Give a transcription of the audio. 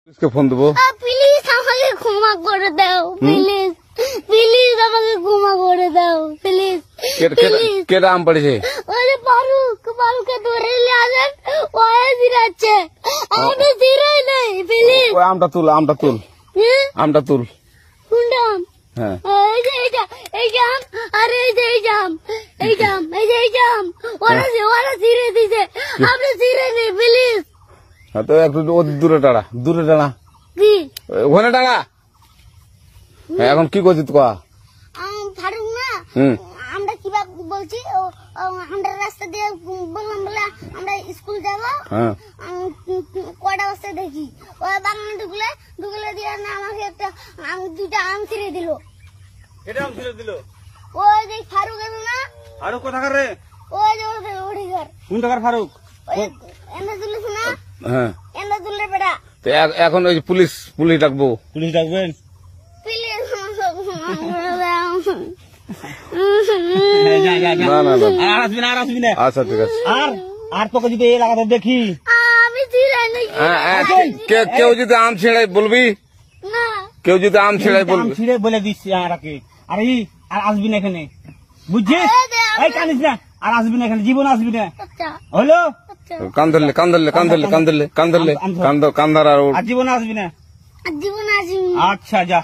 পুলিশকে ফোন দেবো। প্লিজ আমাকে ক্ষমা করে দাও, প্লিজ প্লিজ আমাকে ক্ষমা করে দাও, প্লিজ প্লিজ। কে আম পড়েছে? ওই যে ফারুককে ধরে নিয়ে আসেন, ও জিরাচ্ছে, আমি জিরাই নাই, প্লিজ। ওই আমটা তুল, আমটা তুল, আমটা তুল। কোনটা আম? হ্যাঁ এই যে এই জাম, আর এই যে এই জাম, এই জাম, এই যে এই জাম, ওরা জিরে দিছে, আপনি জিরে নেই, প্লিজ। হ্যাঁ, তো একটু দূরে টাড়া, দূরে টাড়া, কি ওখানে টাড়া। হ্যাঁ, এখন কি করছিস তুই? ফারুক না, হুম, আমরা কিভাবে বলছি, আমরা রাস্তা দিয়ে বললাম বলে আমরা স্কুল যাবো, হ্যাঁ কয়টা বস্তা দেখি ওই বাগানে ঢুকলে দিয়ে না আমাকে একটা দুইটা আম ছিঁড়ে দিল। এটা আম ছিঁড়ে দিল? ওই যে ফারুক আছে না, আরো কোথাকার রে? ওই যে ওঠে ঘর, কোন টাকার ফারুক? এনে তুলিস না, হ্যাঁ। এনে তুললে বেটা, তো এখন ওই পুলিশ ডাকবো। পুলিশ ডাকবেন? প্লিজ। না না না, আর আসবি না, আর আসবি না। আচ্ছা ঠিক আছে। আর তোকে যদি এই এলাকাতে দেখি, আমি ছিঁড়াই নাকি? কেউ যদি আম ছিঁড়াই বলবি, না, কেউ যদি আম ছিঁড়াই আম বলবি। ছিঁড়ে বলে দিচ্ছি আরাকে, আর আসবি না এখানে, বুঝছিস? এই কানিস না, আর আসবি না এখানে, জীবন আসবি না, আচ্ছা হলো? আচ্ছা, কান ধরলে কান্দার আর আর জীবন আসবি না। জীবন আসি। আচ্ছা যা।